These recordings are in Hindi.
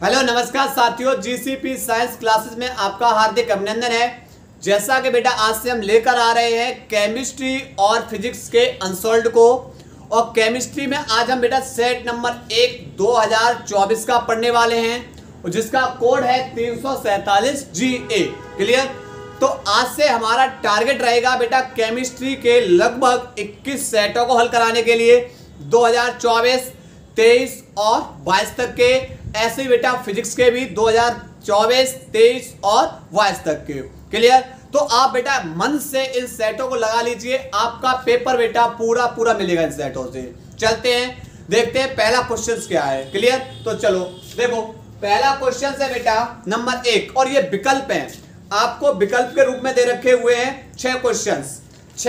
हेलो नमस्कार साथियों, जीसीपी साइंस क्लासेस में आपका हार्दिक अभिनंदन है। जैसा कि बेटा आज से हम लेकर आ रहे हैं केमिस्ट्री और फिजिक्स के अनसॉल्व्ड को, और केमिस्ट्री में आज हम बेटा सेट नंबर 1 2024 का पढ़ने वाले हैं, और जिसका कोड है 347 GA। क्लियर? तो आज से हमारा टारगेट रहेगा बेटा केमिस्ट्री के लगभग 21 सेटों को हल कराने के लिए 2024, 23 और 22 तक के। ऐसे ही बेटा फिजिक्स के भी 2024, 23 और 22 तक के। क्लियर? तो आप बेटा मन से इन सेटों को लगा लीजिए, आपका पेपर बेटा पूरा मिलेगा इन सेटों से। चलते हैं, देखते हैं पहला क्वेश्चन क्या है। क्लियर? तो चलो देखो, पहला क्वेश्चन है बेटा नंबर 1, और ये विकल्प है, आपको विकल्प के रूप में दे रखे हुए हैं 6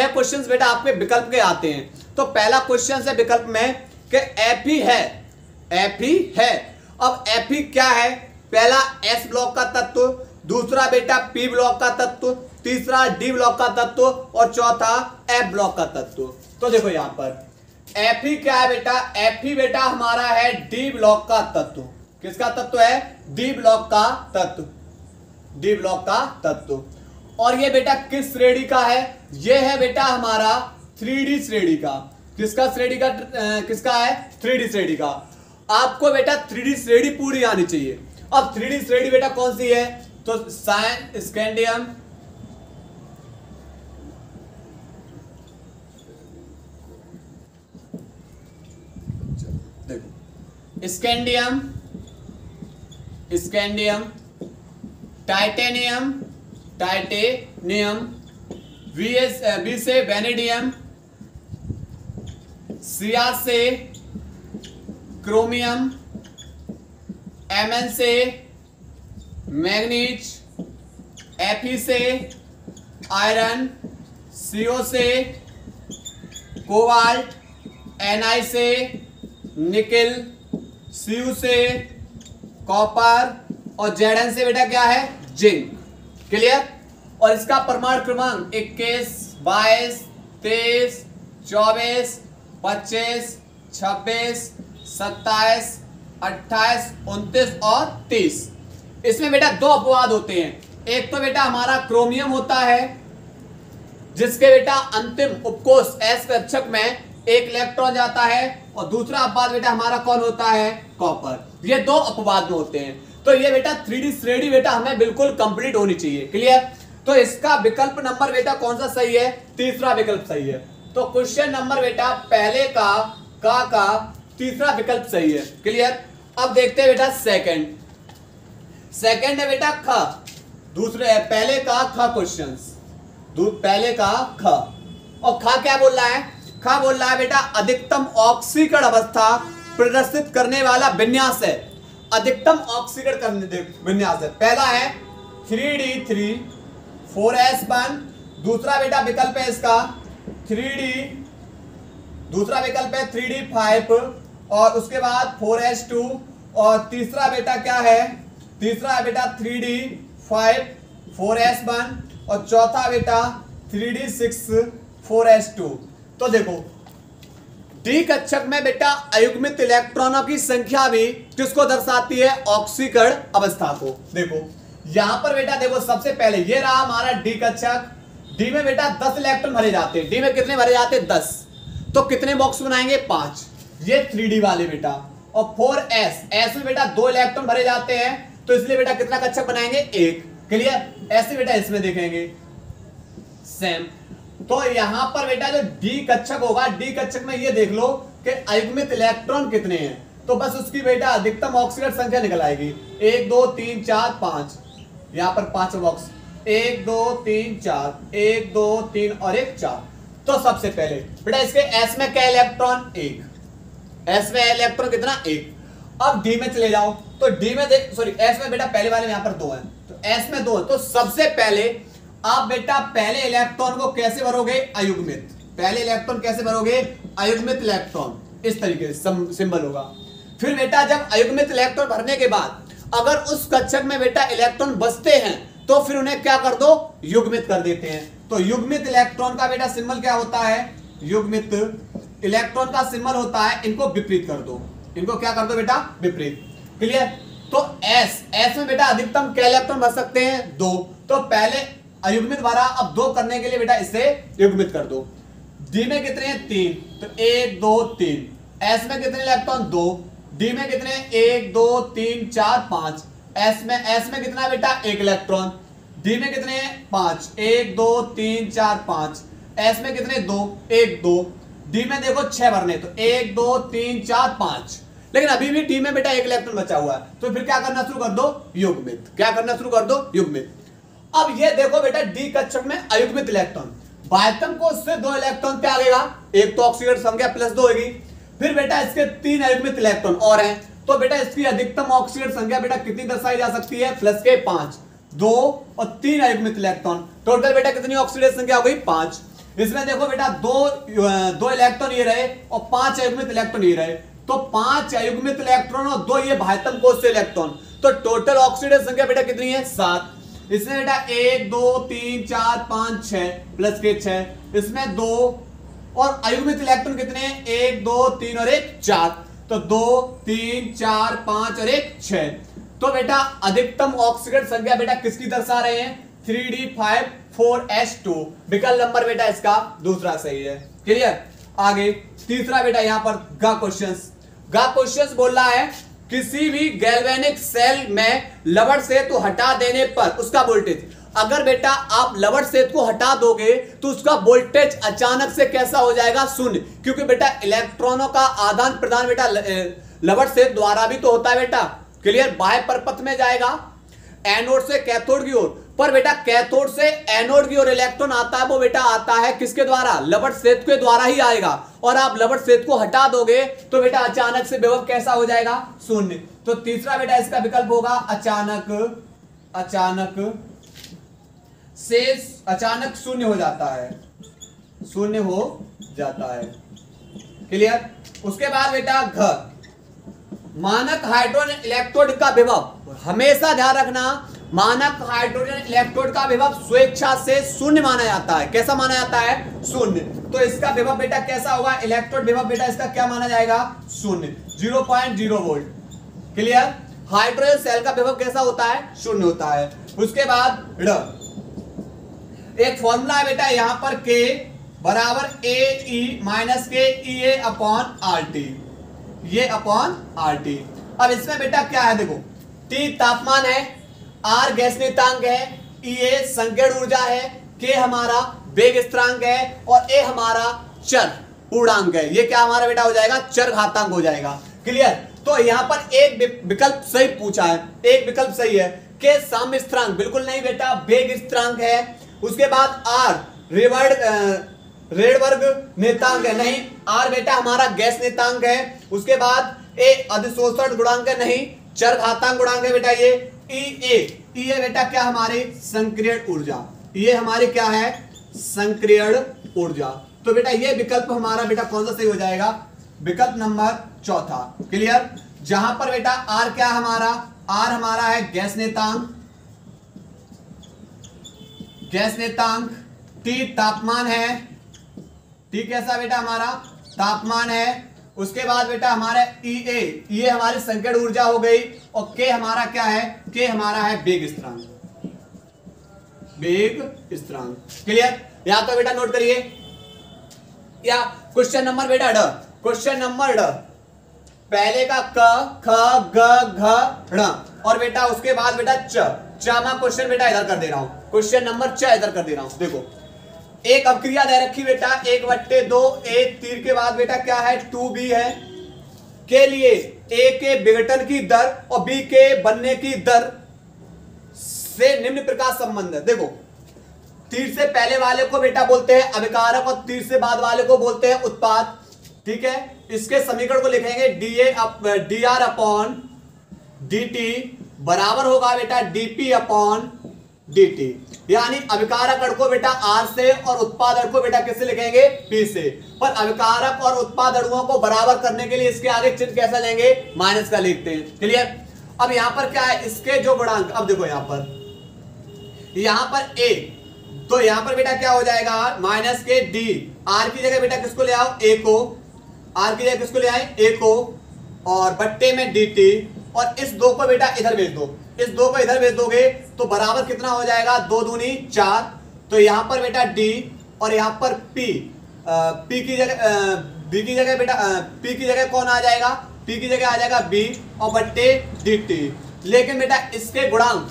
क्वेश्चंस बेटा आपके विकल्प के आते हैं। तो पहला क्वेश्चन है विकल्प में कि Fe है। अब Fe क्या है? पहला S ब्लॉक का तत्व, दूसरा बेटा P ब्लॉक का तत्व, तीसरा D ब्लॉक का तत्व और चौथा F ब्लॉक का तत्व। तो देखो यहां पर Fe क्या है बेटा? Fe बेटा हमारा है D ब्लॉक का तत्व। किसका तत्व है? D ब्लॉक का तत्व। D ब्लॉक का तत्व। और ये बेटा किस श्रेणी का है? ये है बेटा हमारा 3D श्रेणी का। किसका श्रेणी का? किसका है? 3D श्रेणी का। आपको बेटा 3D श्रेणी पूरी आनी चाहिए। अब 3D श्रेणी बेटा कौन सी है? तो स्कैंडियम, देखो स्कैंडियम, टाइटेनियम, बी से वेनेडियम, Cr से क्रोमियम, Mn से मैग्नीज, Fe से आयरन, Co से कोबाल्ट, Ni से निकिल, Cu से कॉपर और Zn से बेटा क्या है? जिंक। क्लियर? और इसका परमाणु क्रमांक 21, 22, 23, 24, 25, 26, 27, 28, 29 और 30। इसमें बेटा 2 अपवाद होते हैं। एक तो बेटा हमारा क्रोमियम होता है, जिसके बेटा अंतिम उपकोष S कक्षक में 1 इलेक्ट्रॉन जाता है, और दूसरा अपवाद बेटा हमारा कौन होता है? कॉपर। ये 2 अपवाद में होते हैं। तो ये बेटा 3D श्रेणी बेटा हमें बिल्कुल कंप्लीट होनी चाहिए। क्लियर? तो इसका विकल्प नंबर बेटा कौन सा सही है? तीसरा विकल्प सही है। तो क्वेश्चन नंबर बेटा पहले का तीसरा विकल्प सही है। क्लियर? अब देखते हैं बेटा सेकंड है बेटा ख। दूसरे पहले का ख क्वेश्चंस, पहले का ख। और ख क्या बोल रहा है? ख बोल रहा है बेटा अधिकतम ऑक्सीकरण अवस्था प्रदर्शित करने वाला विन्यास है। अधिकतम ऑक्सीकरण करने विन्यास है। पहला है 3D3 4S1, दूसरा बेटा विकल्प है इसका 3D, दूसरा विकल्प है 3D5, और उसके बाद 4S2, और तीसरा बेटा क्या है? तीसरा है बेटा 3D5 4S1, और चौथा बेटा 3D6 4S2। तो देखो डी कक्षक में बेटा अयुग्मित इलेक्ट्रॉनों की संख्या भी किसको दर्शाती है? ऑक्सीकरण अवस्था को। देखो यहां पर बेटा देखो, सबसे पहले ये रहा हमारा डी कक्षक। डी में बेटा 10 इलेक्ट्रॉन भरे जाते हैं। डी में कितने भरे जाते हैं? 10। तो कितने बॉक्स बनाएंगे? 5। ये 3D वाले बेटा। और 4S में बेटा 2 इलेक्ट्रॉन भरे जाते हैं, तो इसलिए बेटा कितना कक्षक बनाएंगे? 1। क्लियर? ऐसे बेटा इसमें देखेंगे सेम। तो यहां पर बेटा जो डी कक्षक होगा, डी कक्षक में ये देख लो कि अयुग्मित इलेक्ट्रॉन कितने हैं, तो बस उसकी बेटा अधिकतम ऑक्सीकरण संख्या निकल आएगी। 1 2 3 4 5। यहां पर 5 बॉक्स, 1 2 3 4, 1 2 3 और 1 4। तो सबसे पहले बेटा इसके S में क्या इलेक्ट्रॉन? 1। S में इलेक्ट्रॉन कितना? 1। अब D में चले जाओ, तो D में S में बेटा पहले वाले में यहां पर 2 है, तो S में 2 है। तो सबसे पहले आप बेटा पहले इलेक्ट्रॉन को कैसे भरोगे? अयुग्मित। पहले इलेक्ट्रॉन कैसे भरोगे? अयुग्मित इलेक्ट्रॉन। इस तरीके से सिंबल होगा। फिर बेटा जब अयुग्मित इलेक्ट्रॉन भरने के बाद अगर उस कक्षक में बेटा इलेक्ट्रॉन बचते हैं, तो फिर उन्हें क्या कर दो? युग्मित कर देते हैं। तो युग्मित इलेक्ट्रॉन का बेटा सिंबल क्या होता है? युग्मित इलेक्ट्रॉन का सिंबल होता है, इनको विपरीत कर दो। इनको क्या कर दो बेटा? विपरीत। क्लियर? तो एस में बेटा अधिकतम क्या इलेक्ट्रॉन भर सकते हैं? 2। तो पहले अयुग्मित भरा, अब 2 करने के लिए बेटा इसे युग्मित कर दो। डी में कितने हैं? 3, तो 1 2 3। एस में कितने इलेक्ट्रॉन? 2। डी में कितने? 1 2 3 4 5। एस में कितना बेटा? 1 इलेक्ट्रॉन। डी में कितने हैं? 5। 1 2 3 4 5। एस में कितने? 2 1 2। डी में देखो 6 भरने, तो 1 2 3 4 5। लेकिन अभी भी डी में बेटा 1 इलेक्ट्रॉन बचा हुआ है, तो फिर क्या करना शुरू कर दो? युग्मित। क्या करना शुरू कर दो? युग्मित। अब ये देखो बेटा डी कक्षक में अयुग्मित इलेक्ट्रॉन, बाह्यतम कोश से 2 इलेक्ट्रॉन क्या आएगा? एक तो ऑक्सीडेशन संख्या +2 होगी। फिर बेटा इसके 3 अयुग्मित इलेक्ट्रॉन और हैं, तो बेटा इसकी अधिकतम ऑक्सीडेशन संख्या बेटा कितनी दर्शाई जा सकती है? +5। 2 और 3 अयुग्मित इलेक्ट्रॉन, टोटल बेटा कितनी ऑक्सीडेशन संख्या हो गई? 5। इसमें देखो बेटा 2 इलेक्ट्रॉन ये रहे और 5 अयुग्मित इलेक्ट्रॉन ये रहे, तो 5 अयुग्मित इलेक्ट्रॉन और 2 ये बाह्यतम कोश से इलेक्ट्रॉन, तो टोटल ऑक्सीडेशन संख्या बेटा कितनी है? 7। इसमें बेटा 1 2 3 4 5 6 प्लस के 6, इसमें 2 और अयुग्मित इलेक्ट्रॉन कितने हैं? 1 2 3 और 1 4, तो 2 3 4 5 और 1 6। तो बेटा अधिकतम ऑक्सीडेशन संख्या बेटा किसकी दर्शा रहे हैं? 3d5 4s2। विकल्प नंबर बेटा इसका दूसरा सही है। क्लियर? आगे तीसरा बेटा यहां पर गा क्वेश्चंस बोल रहा है किसी भी गैल्वेनिक सेल में लवण सेतु हटा देने पर उसका वोल्टेज, अगर बेटा आप लवण सेतु को हटा दोगे तो उसका वोल्टेज अचानक से कैसा हो जाएगा? 0। क्योंकि बेटा इलेक्ट्रॉनों का आदान प्रदान बेटा लवण सेतु द्वारा भी तो होता है बेटा। क्लियर? बाह्य परपथ में जाएगा एनोड से कैथोड की ओर, पर बेटा कैथोड से एनोड की ओर इलेक्ट्रॉन आता है, वो बेटा आता है किसके द्वारा? लवण सेतु के द्वारा ही आएगा। और आप लवण सेतु को हटा दोगे तो बेटा अचानक से विभव कैसा हो जाएगा? 0। तो तीसरा बेटा इसका विकल्प होगा अचानक 0 हो जाता है, 0 हो जाता है। क्लियर? उसके बाद बेटा घ मानक हाइड्रोजन इलेक्ट्रोड का विभव, हमेशा ध्यान रखना, मानक हाइड्रोजन इलेक्ट्रोड का विभव स्वेच्छा से 0 माना जाता है। कैसा माना जाता है? 0। तो इसका विभव बेटा कैसा होगा? इलेक्ट्रोड विभव बेटा इसका क्या माना जाएगा? 0, 0.0 वोल्ट। क्लियर? हाइड्रोजन सेल का विभव कैसा होता है? 0 होता है। उसके बाद एक फॉर्मूला है बेटा यहां पर K बराबर AE माइनस के EA अपॉन RT, ये अपॉन RT। अब इसमें बेटा क्या है? देखो T तापमान है, R गैस नियतांक है, EA संकीर्ण ऊर्जा है, K हमारा वेग स्थिरांक है और A हमारा चर पूर्णांक है। ये क्या हमारा बेटा हो जाएगा? चर घातांक हो जाएगा। क्लियर? तो यहां पर एक विकल्प सही पूछा है, एक विकल्प सही है। K साम्य स्थिरांक बिल्कुल नहीं बेटा, वेग स्थिरांक है। उसके बाद R रेडबर्ग नियतांक है, नहीं। R बेटा हमारा गैस नियतांक है। उसके बाद A अधिशोषण गुणांक है, नहीं। चर घातांक गुणांक है बेटा ये। EA बेटा क्या हमारी? संक्रियण ऊर्जा। ये हमारी क्या है? संक्रियण ऊर्जा। तो बेटा ये विकल्प हमारा बेटा कौन सा सही हो जाएगा? विकल्प नंबर चौथा। क्लियर? जहां पर बेटा R क्या हमारा? R हमारा है गैस नियतांक, T तापमान है, T कैसा बेटा हमारा? तापमान है। उसके बाद बेटा हमारे ये हमारी संकीर्ण ऊर्जा हो गई और K हमारा क्या है? K हमारा है वेग स्थिरांक, क्लियर? यहां तो बेटा नोट करिए। या क्वेश्चन नंबर बेटा ड, क्वेश्चन नंबर ड, पहले का क ख ग घ ण और बेटा उसके बाद बेटा च मैं क्वेश्चन बेटा इधर कर दे रहा हूं, क्वेश्चन नंबर च इधर कर दे रहा हूं। देखो एक अपक्रिया दे रखी बेटा 1/2, A तीर के बाद बेटा क्या है? 2B है। के लिए A के विघटन की दर और B के बनने की दर से निम्न प्रकार संबंध है। देखो तीर से पहले वाले को बेटा बोलते हैं अभिकारक और तीर से बाद वाले को बोलते हैं उत्पाद। ठीक है? इसके समीकरण को लिखेंगे dr अपॉन dt बराबर होगा बेटा dp अपॉन dt, यानी अभिकारक अण को बेटा R से और उत्पाद अण को बेटा किससे लिखेंगे? P से। पर अभिकारक और उत्पाद अणुओं को बराबर करने के लिए इसके आगे चिन्ह कैसा लेंगे? माइनस का लिखते हैं। क्लियर? अब यहां पर क्या है? इसके जो गुणांक, अब देखो यहां पर A, तो यहां पर बेटा क्या हो जाएगा? माइनस के D, R की जगह बेटा किसको ले आओ? A को, R की जगह किसको ले आए? A को, और बट्टे में dt और इस 2 को बेटा इधर भेज दो, इस 2 को इधर भेज दोगे तो बराबर कितना हो जाएगा, 2 दूनी 4। तो यहाँ पर बेटा D और यहाँ पर P, P की जगह B की जगह बेटा P की जगह कौन आ जाएगा, P की जगह आ जाएगा B और बट्टे DT। लेकिन बेटा इसके गुणांक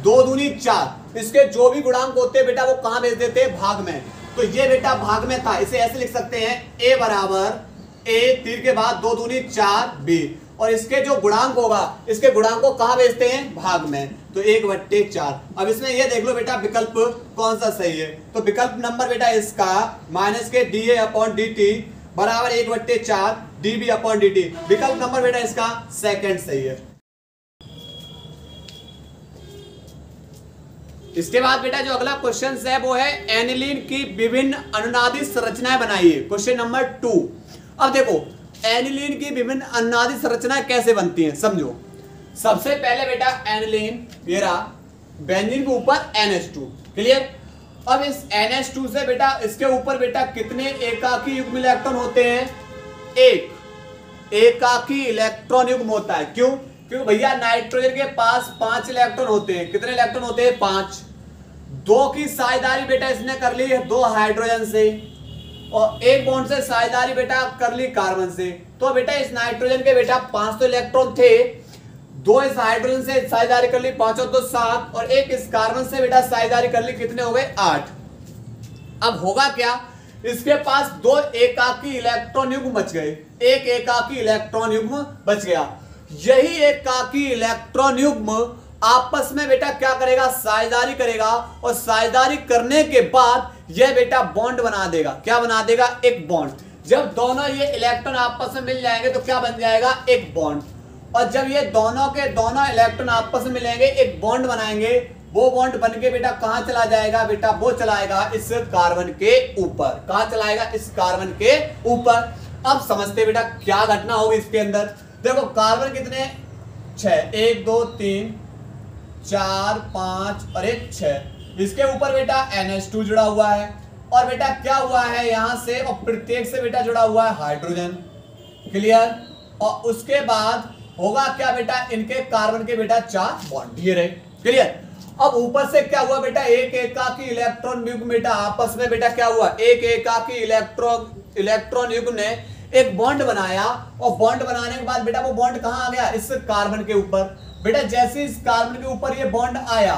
2 दूनी 4, इसके जो भी गुणांक होते हैं बेटा वो कहाँ भेज देते हैं, भाग में। तो ये बेटा भाग में था, इसे ऐसे लिख सकते हैं A बराबर A तीर के बाद 2 दूनी 4 B, और इसके जो गुणांक होगा इसके गुणांक को कहाँ भेजते हैं, भाग में। तो 1/4। अब इसमें ये देख लो बेटा विकल्प कौन सा सही है। तो विकल्प नंबर बेटा इसका माइनस के dA/dt बराबर 1/4 dB/dt, विकल्प नंबर बेटा इसका सेकंड सही है। इसके बाद बेटा जो अगला क्वेश्चन है वो है एनिलीन की विभिन्न अनुनादी संरचनाएं बनाइए, क्वेश्चन नंबर 2। अब देखो एनिलीन की विभिन्न अनुनादी संरचनाएं कैसे बनती हैं, समझो। सबसे पहले बेटा एनिलीन ये रहा, बेंजीन के ऊपर NH2, क्लियर। अब इस NH2 से बेटा इसके ऊपर बेटा कितने एकाकी युग्म इलेक्ट्रॉन होते हैं, एक एकाकी इलेक्ट्रॉन युग्म होता है। क्यों, क्योंकि भैया नाइट्रोजन के पास 5 इलेक्ट्रॉन होते हैं। कितने इलेक्ट्रॉन होते हैं, 5। 2 की साझेदारी बेटा इसने कर ली है 2 हाइड्रोजन से, और 1 बॉन्ड से साझेदारी बेटा कर ली कार्बन से। तो बेटा इस नाइट्रोजन के बेटा 5 तो इलेक्ट्रॉन थे, 2 इस हाइड्रोजन से साझेदारी कर ली 5 और 2 7, और 1 इस कार्बन से बेटा साझेदारी कर ली, कितने हो गए 8। अब होगा क्या, इसके पास 2 एकाकी इलेक्ट्रॉन युग्म बच गए, 1 एकाकी इलेक्ट्रॉन युग्म बच गया। यही एकाकी इलेक्ट्रॉन युग्म आपस में बेटा क्या करेगा, साझेदारी करेगा, और साझेदारी करने के बाद यह बेटा बॉन्ड बना देगा। क्या बना देगा, एक बॉन्ड। जब दोनों ये इलेक्ट्रॉन आपस में मिल जाएंगे तो क्या बन जाएगा, एक बॉन्ड। और जब ये दोनों के दोनों इलेक्ट्रॉन आपस में मिलेंगे एक बॉन्ड बनाएंगे, वो बॉन्ड बन के बेटा कहां चला जाएगा, बेटा वो चलाएगा इस कार्बन के ऊपर। कहां चलाएगा, इस कार्बन के ऊपर। अब समझते बेटा क्या घटना होगी इसके अंदर। देखो कार्बन कितने, 6, 1 2 3 4 5 और 1 6। इसके ऊपर बेटा NH2 जुड़ा हुआ है, और बेटा क्या हुआ है यहां से, और प्रत्येक से बेटा जुड़ा हुआ है हाइड्रोजन, क्लियर। और उसके बाद होगा क्या बेटा, इनके कार्बन के बेटा 4 बॉन्ड ये रहे, क्लियर। अब ऊपर से क्या हुआ बेटा, एक एकाकी इलेक्ट्रॉन युग्म बेटा आपस में बेटा क्या हुआ, एक एकाकी इलेक्ट्रॉन युग्म ने एक बॉन्ड बनाया, और बॉन्ड बनाने के बाद बेटा वो बॉन्ड कहां आ गया, इस कार्बन के ऊपर। बेटा जैसे इस कार्बन के ऊपर ये बॉन्ड आया,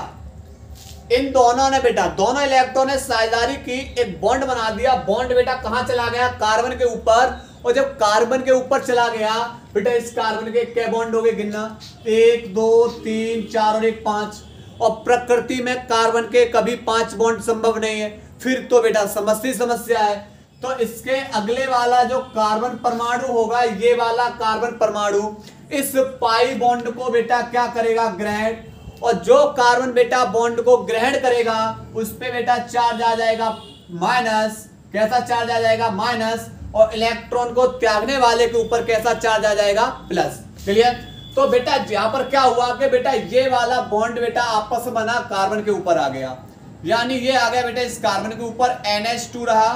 इन दोनों ने बेटा दोनों इलेक्ट्रॉन ने साझेदारी की, एक बॉन्ड बना दिया। बॉन्ड बेटा कहां चला गया, कार्बन के ऊपर। और जब कार्बन के ऊपर चला गया बेटा इस कार्बन के क्या बॉन्ड हो गए, गिनना, 1 2 3 4 और 1 5। और प्रकृति में कार्बन के कभी 5 बॉन्ड संभव नहीं है, फिर तो बेटा समस्या है। तो इसके अगले वाला जो कार्बन परमाणु होगा, ये वाला कार्बन परमाणु इस पाई बॉन्ड को बेटा क्या करेगा, ग्रहण। और जो कार्बन बेटा बॉन्ड को ग्रहण करेगा उस पे बेटा चार्ज आ जाएगा माइनस। कैसा चार्ज आ जाएगा, माइनस। और इलेक्ट्रॉन को त्यागने वाले के ऊपर कैसा चार्ज आ जाएगा, प्लस, क्लियर। तो बेटा यहां पर क्या हुआ कि बेटा ये वाला बॉन्ड बेटा आपस में बना, कार्बन के ऊपर आ गया, यानी ये आ गया बेटा इस कार्बन के ऊपर NH2 रहा।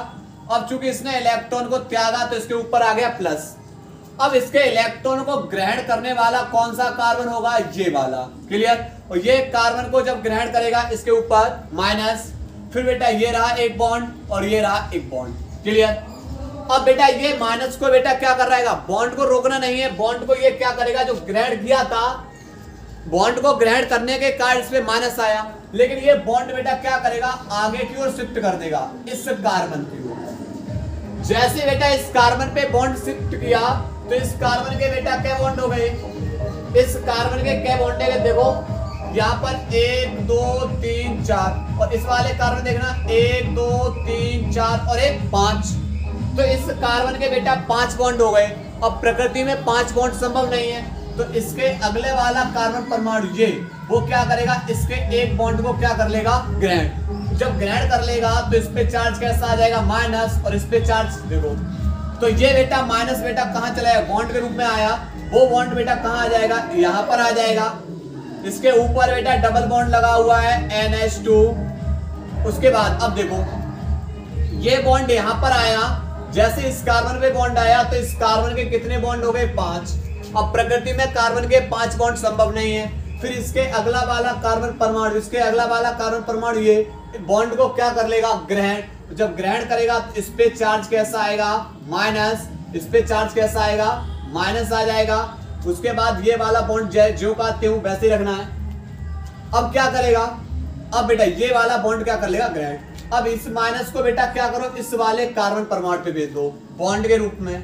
अब चूंकि इसने इलेक्ट्रॉन को त्यागा तो इसके ऊपर आ गया प्लस। अब इसके इलेक्ट्रॉन को ग्रहण करने वाला कौन सा कार्बन होगा, ये वाला, क्लियर। और ये कार्बन को जब ग्रहण करेगा इसके ऊपर माइनस, फिर बेटा ये रहा एक बॉन्ड और ये रहा एक बॉन्ड, क्लियर। अब बेटा ये माइनस को बेटा क्या कर रहेगा, बॉन्ड को रोकना नहीं है, बॉन्ड को ये क्या करेगा, जो ग्रहण किया था, बॉन्ड को ग्रहण करने के कारण इसमें माइनस आया, लेकिन ये बॉन्ड बेटा क्या करेगा, आगे की ओर शिफ्ट कर देगा इस कार्बन की ओर। जैसे बेटा इस कार्बन पे बॉन्ड शिफ्ट किया तो इस कार्बन के बेटा क्या बॉन्ड हो गए, इस कार्बन के क्या बॉन्ड है, देखो यहाँ पर 1 2 3 4, और इस वाले कार्बन देखना 1 2 3 4 और 1 5। तो इस कार्बन के बेटा 5 बॉन्ड हो गए। अब प्रकृति में 5 बॉन्ड संभव नहीं है, तो इसके अगले वाला कार्बन परमाणु ये वो क्या करेगा, इसके एक बॉन्ड को क्या कर लेगा, ग्रहण। जब ग्रहण कर लेगा तो इस पे चार्ज कैसा आ जाएगा, माइनस, और इस पे चार्ज देखो, तो ये बेटा माइनस बेटा कहां चला जाएगा, बॉन्ड के रूप में आया, वो बॉन्ड बेटा कहां आ जाएगा, यहां पर आ जाएगा। इसके ऊपर बेटा डबल बॉन्ड लगा हुआ है NH2। उसके बाद अब देखो ये बॉन्ड यहां पर आया, जैसे इस कार्बन पे बॉन्ड आया तो इस कार्बन के कितने बॉन्ड हो गए, 5, अब प्रकृति में कार्बन के 5 बॉन्ड संभव नहीं है। फिर इसके अगला वाला कार्बन परमाणु, इसके अगला वाला कार्बन परमाणु ये बॉन्ड को क्या कर लेगा, ग्रहण। जब ग्रहण करेगा तो इस पे चार्ज कैसा आएगा, माइनस, इस पे चार्ज कैसा आएगा, माइनस आ जाएगा। उसके बाद ये वाला बॉन्ड जो का त्यों वैसे ही रखना है। अब क्या करेगा, अब बेटा ये वाला बॉन्ड क्या कर लेगा, ग्रहण। अब इस माइनस को बेटा क्या करो, इस वाले कार्बन परमाणु पे भेज दो बॉन्ड के रूप में।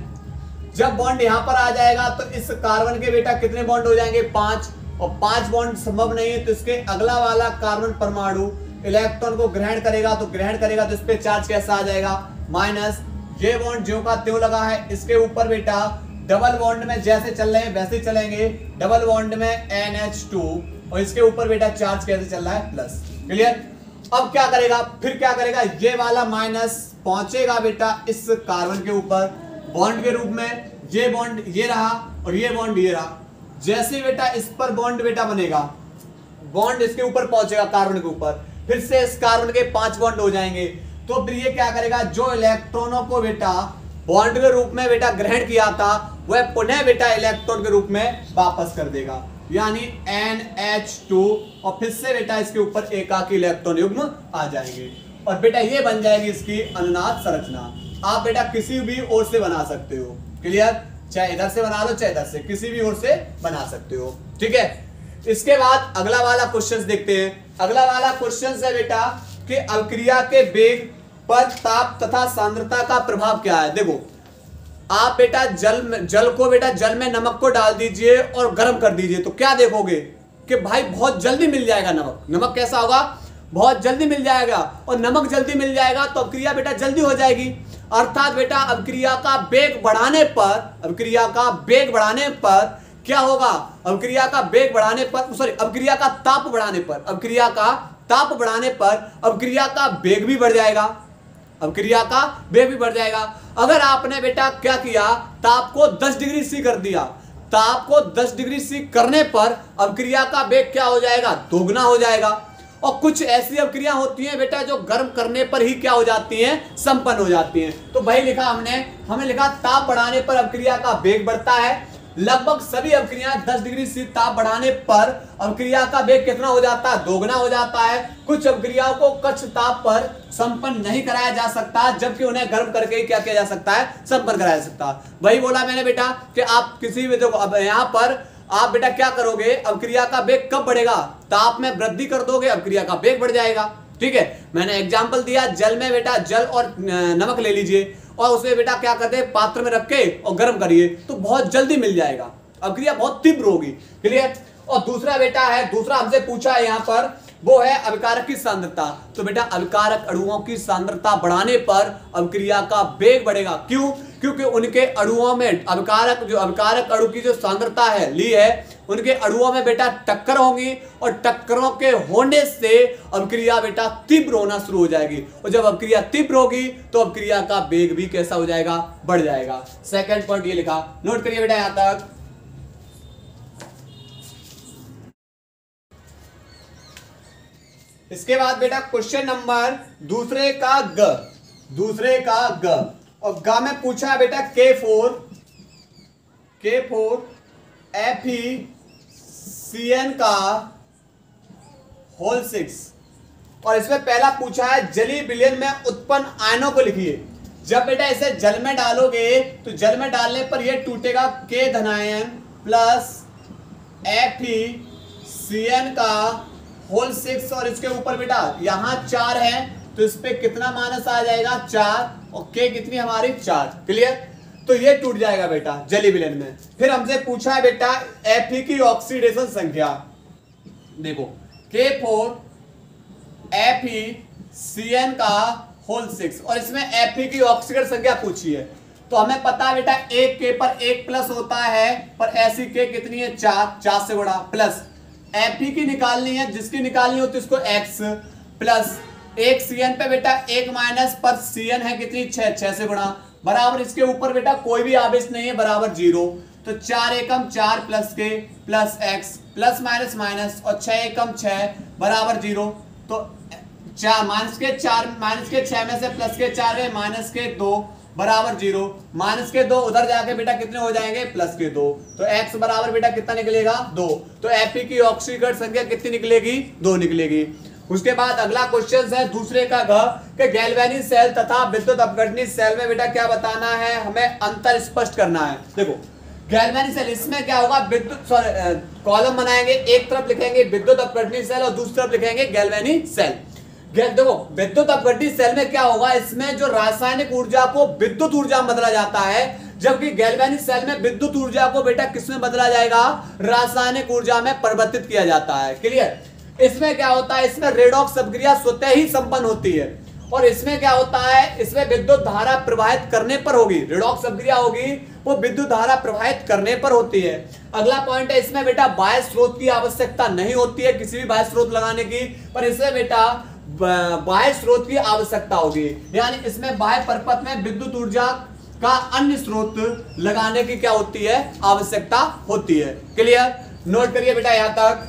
जब बॉन्ड यहां पर आ जाएगा तो इस कार्बन के बेटा कितने बॉन्ड हो जाएंगे, 5, और 5 बॉन्ड संभव नहीं है तो इसके अगला वाला कार्बन परमाणु इलेक्ट्रॉन को ग्रहण करेगा, तो ग्रहण करेगा तो इस पे चार्ज कैसा आ जाएगा, माइनस। ये बॉन्ड ज्यों का त्यों लगा है, इसके ऊपर बेटा डबल बॉन्ड में जैसे चल रहे हैं वैसे ही चलेंगे, डबल बॉन्ड में NH2, और इसके ऊपर बेटा चार्ज कैसे चल रहा है, प्लस। क्लियर। अब क्या करेगा, फिर क्या करेगा, ये वाला माइनस पहुंचेगा बेटा इस कार्बन के ऊपर बॉन्ड के रूप में। ये बॉन्ड ये रहा और ये बॉन्ड ये रहा। जैसे बेटा इस पर बॉन्ड बेटा बनेगा, बॉन्ड इसके ऊपर पहुंचेगा कार्बन के ऊपर, फिर से इस कार्बन के 5 बॉन्ड हो जाएंगे। तो फिर ये क्या करेगा, जो इलेक्ट्रॉनों को बेटा बॉन्ड के रूप में बेटा ग्रहण किया था वह पुनः बेटा इलेक्ट्रॉन के रूप में वापस कर देगा, यानी NH2, और फिर से बेटा इसके ऊपर एकाकी इलेक्ट्रॉन युग्म आ जाएंगे। और बेटा ये बन जाएगी इसकी अनुनाद संरचना। आप बेटा किसी भी ओर से बना सकते हो। क्लियर। चाहे इधर से बना लो चाहे इधर से, किसी भी ओर से बना सकते हो। ठीक है। इसके बाद अगला वाला क्वेश्चन देखते हैं। अगला वाला क्वेश्चन है बेटा कि अभिक्रिया के वेग पर ताप तथा सांद्रता का प्रभाव क्या है। देखो आप बेटा जल में नमक को डाल दीजिए और गर्म कर दीजिए, तो क्या देखोगे कि भाई बहुत जल्दी मिल जाएगा नमक। नमक कैसा होगा, बहुत जल्दी मिल जाएगा, और नमक जल्दी मिल जाएगा तो अभिक्रिया बेटा जल्दी हो जाएगी। अर्थात बेटा अभिक्रिया का वेग बढ़ाने पर क्या होगा, अभिक्रिया का वेग बढ़ाने पर, सॉरी अभिक्रिया का ताप बढ़ाने पर, अभिक्रिया का वेग भी बढ़ जाएगा, अगर आपने बेटा क्या किया, ताप को 10 डिग्री सी कर दिया, ताप को 10 डिग्री सी करने पर अभिक्रिया का वेग क्या हो जाएगा, दोगुना हो जाएगा। और कुछ ऐसी अभिक्रिया होती हैं बेटा जो गर्म करने पर ही क्या हो जाती हैं, संपन्न हो जाती हैं। तो भाई लिखा हमने लिखा ताप बढ़ाने पर अभिक्रिया का वेग बढ़ता है। लगभग सभी अभिक्रियाएं 10 डिग्री सी ताप बढ़ाने पर अभिक्रिया का वेग कितना हो जाता है, दोगुना हो जाता है। कुछ अभिक्रियाओं को कक्ष ताप पर संपन्न नहीं कराया जा सकता, जबकि उन्हें गर्म करके ही क्या किया जा सकता है, संपन्न कराया जा सकता है। वही बोला मैंने बेटा कि आप किसी भी, देखो अब यहाँ पर आप बेटा क्या करोगे, अभिक्रिया का वेग कब बढ़ेगा, ताप में वृद्धि कर दोगे, अभिक्रिया का वेग बढ़ जाएगा। ठीक है। मैंने एग्जांपल दिया, जल में बेटा जल और नमक ले लीजिए और उसे बेटा क्या करते हैं, पात्र में रख के और गर्म करिए, तो बहुत जल्दी मिल जाएगा, अभिक्रिया बहुत तीव्र होगी। क्लियर। और दूसरा बेटा है, दूसरा हमसे पूछा है यहाँ पर, वो है अभिकारक की सांद्रता। तो बेटा अभिकारक अणुओं की सांद्रता बढ़ाने पर अभिक्रिया का वेग बढ़ेगा। क्यों, क्योंकि उनके अणुओं में अभिकारक अणु की जो सांद्रता है ली है, उनके अणुओं में बेटा टक्कर होंगी, और टक्करों के होने से अभिक्रिया बेटा तीव्र होना शुरू हो जाएगी, और जब अभिक्रिया तीव्र होगी तो अभिक्रिया का वेग भी कैसा हो जाएगा, बढ़ जाएगा। सेकंड पॉइंट ये लिखा, नोट करिए बेटा यहां तक। इसके बाद बेटा क्वेश्चन नंबर दूसरे का ग, और ग में पूछा है बेटा K4 FeCN का होल 6, और इसमें पहला पूछा है जलीय विलयन में उत्पन्न आयनों को लिखिए। जब बेटा इसे जल में डालोगे तो जल में डालने पर यह टूटेगा K धनायन प्लस FeCN का होल 6, और इसके ऊपर बेटा यहां 4 है तो इस पे कितना माइनस आ जाएगा, 4, और K कितनी हमारी 4। क्लियर। तो ये टूट जाएगा बेटा जलीय विलयन में। फिर हमसे पूछा है बेटा Fe की ऑक्सीडेशन संख्या। देखो K4 FeCN का होल 6, और इसमें Fe की ऑक्सीडेशन संख्या पूछी है। तो हमें पता है बेटा एक K पर 1 प्लस होता है, पर ऐसी K कितनी है, 4 से गुणा, प्लस Fe की निकालनी है, जिसकी निकालनी होती है उसको x, प्लस एक CN पे बेटा 1 माइनस पर CN है कितनी, 6 से गुणा, बराबर इसके ऊपर बेटा कोई भी आवेश नहीं है, बराबर 0। तो 4 एकम 4 plus K plus x plus minus minus, और 6 एकम 6 बराबर 0। तो 4 माइनस के 6 में से प्लस के 4 है, माइनस के 2, बराबर 0, माइनस के 2 उधर जाके बेटा कितने हो जाएंगे प्लस के 2, तो x बराबर बेटा कितना निकलेगा 2। तो Fe की ऑक्सीकरण संख्या कितनी निकलेगी 2 निकलेगी। उसके बाद अगला क्वेश्चन है दूसरे का घ कि गैल्वेनिक सेल तथा विद्युत अपघटनी सेल में बेटा क्या बताना है, हमें अंतर स्पष्ट करना है। देखो गैल्वेनिक सेल, इसमें क्या होगा विद्युत कॉलम बनाएंगे, एक तरफ लिखेंगे विद्युत अपघटनी सेल और दूसरी तरफ लिखेंगे गैल्वेनिक सेल। देखो विद्युत अपघटनी सेल में क्या होगा, इसमें जो रासायनिक ऊर्जा को विद्युत ऊर्जा में बदला जाता है, जबकि गैल्वेनिक सेल में विद्युत ऊर्जा को बेटा किसमें बदला जाएगा, रासायनिक ऊर्जा में परिवर्तित किया जाता है। क्लियर। इसमें क्या होता है, इसमें रेडॉक्स अभिक्रिया स्वतः ही संपन्न होती है, और इसमें क्या होता है, इसमें विद्युत धारा प्रवाहित करने पर होगी, रेडॉक्स अभिक्रिया होगी वो विद्युत धारा प्रवाहित करने पर होती है। अगला पॉइंट है, इसमें बेटा बाह्य स्रोत की आवश्यकता नहीं होती है, किसी भी बाह्य स्रोत लगाने की, पर इसमें बेटा बाह्य स्रोत की आवश्यकता होगी, यानी इसमें बाह्य परिपथ में विद्युत ऊर्जा का अन्य स्रोत लगाने की क्या होती है, आवश्यकता होती है। क्लियर, नोट करिए बेटा यहां तक।